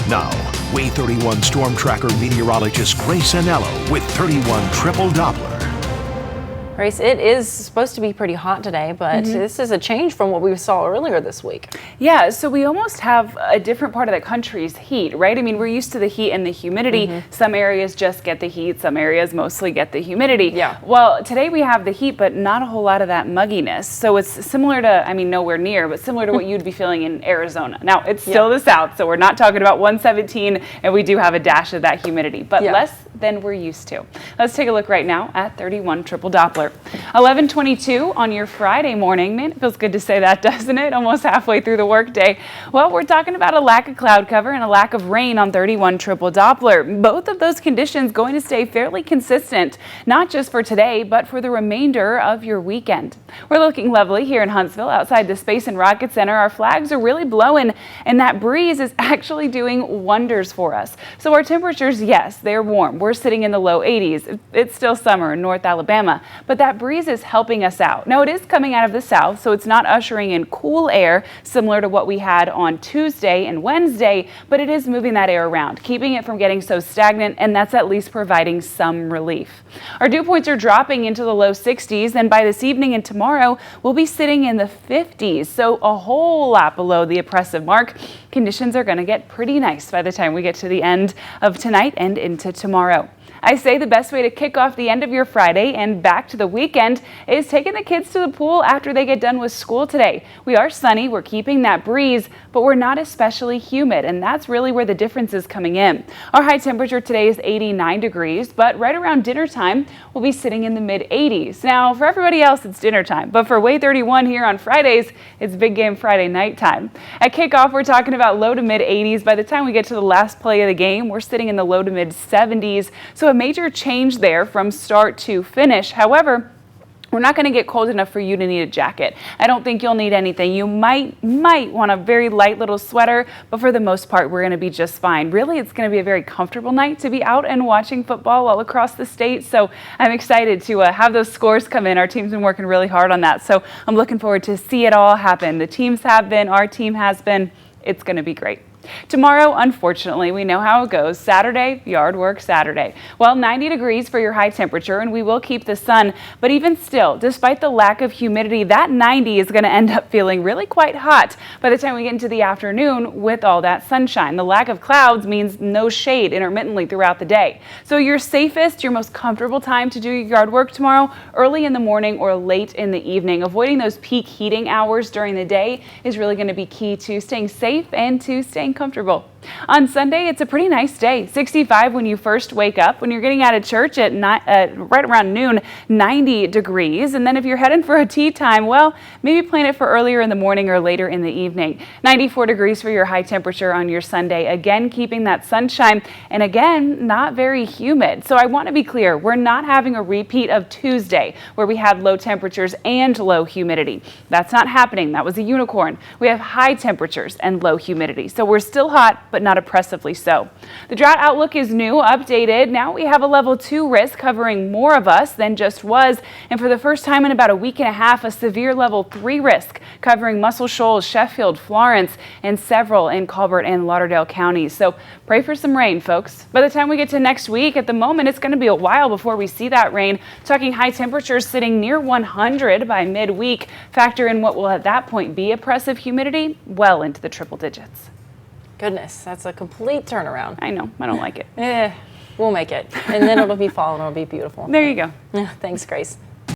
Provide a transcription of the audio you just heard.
Now, Way 31 Storm Tracker meteorologist Grace Anello with 31 Triple Doppler. Grace, it is supposed to be pretty hot today, but this is a change from what we saw earlier this week. Yeah, so we almost have a different part of the country's heat, right? I mean, we're used to the heat and the humidity. Some areas just get the heat, some areas mostly get the humidity. Yeah. Well, today we have the heat, but not a whole lot of that mugginess. So it's similar to, I mean, nowhere near, but similar to what you'd be feeling in Arizona. Now, it's still the South, so we're not talking about 117, and we do have a dash of that humidity, but less than we're used to. Let's take a look right now at 31 Triple Doppler. 11:22 on your Friday morning. Man, it feels good to say that, doesn't it? Almost halfway through the workday. Well, we're talking about a lack of cloud cover and a lack of rain on 31 Triple Doppler. Both of those conditions going to stay fairly consistent, not just for today, but for the remainder of your weekend. We're looking lovely here in Huntsville outside the Space and Rocket Center. Our flags are really blowing, and that breeze is actually doing wonders for us. So our temperatures, yes, they're warm. We're sitting in the low 80s. It's still summer in North Alabama, but that breeze is helping us out. Now, it is coming out of the south, so it's not ushering in cool air similar to what we had on Tuesday and Wednesday, but it is moving that air around, keeping it from getting so stagnant, and that's at least providing some relief. Our dew points are dropping into the low 60s, and by this evening and tomorrow, we'll be sitting in the 50s, so a whole lot below the oppressive mark. Conditions are going to get pretty nice by the time we get to the end of tonight and into tomorrow. I say the best way to kick off the end of your Friday and back to the weekend is taking the kids to the pool after they get done with school today. We are sunny, we're keeping that breeze, but we're not especially humid, and that's really where the difference is coming in. Our high temperature today is 89 degrees, but right around dinner time, we'll be sitting in the mid-80s. Now, for everybody else, it's dinner time, but for Way 31 here on Fridays, it's Big Game Friday night time. At kickoff, we're talking about low to mid-80s. By the time we get to the last play of the game, we're sitting in the low to mid-70s, so a major change there from start to finish. However, we're not going to get cold enough for you to need a jacket. I don't think you'll need anything. You might want a very light little sweater, but for the most part, we're going to be just fine. Really, it's going to be a very comfortable night to be out and watching football all across the state. So I'm excited to have those scores come in. Our team's been working really hard on that. So I'm looking forward to see it all happen. The teams have been, our team has been. It's going to be great. Tomorrow, unfortunately, we know how it goes. Saturday, yard work Saturday. Well, 90 degrees for your high temperature, and we will keep the sun. But even still, despite the lack of humidity, that 90 is going to end up feeling really quite hot by the time we get into the afternoon with all that sunshine. The lack of clouds means no shade intermittently throughout the day. So your safest, your most comfortable time to do your yard work tomorrow, early in the morning or late in the evening. Avoiding those peak heating hours during the day is really going to be key to staying safe and to staying comfortable. On Sunday, it's a pretty nice day. 65 when you first wake up. When you're getting out of church at right around noon, 90 degrees. And then if you're heading for a tea time, well, maybe plan it for earlier in the morning or later in the evening. 94 degrees for your high temperature on your Sunday. Again, keeping that sunshine, and again, not very humid. So I want to be clear, we're not having a repeat of Tuesday where we had low temperatures and low humidity. That's not happening. That was a unicorn. We have high temperatures and low humidity. So we're still hot, but not oppressively so. The drought outlook is new, updated. Now we have a level 2 risk covering more of us than just was. And for the first time in about a week and a half, a severe level 3 risk covering Muscle Shoals, Sheffield, Florence, and several in Colbert and Lauderdale counties. So pray for some rain, folks. By the time we get to next week, at the moment, it's going to be a while before we see that rain. Talking high temperatures sitting near 100 by midweek. Factor in what will at that point be oppressive humidity well into the triple digits. Goodness, that's a complete turnaround. I know, I don't like it. We'll make it. And then it'll be fall and it'll be beautiful. There you go. Thanks, Grace.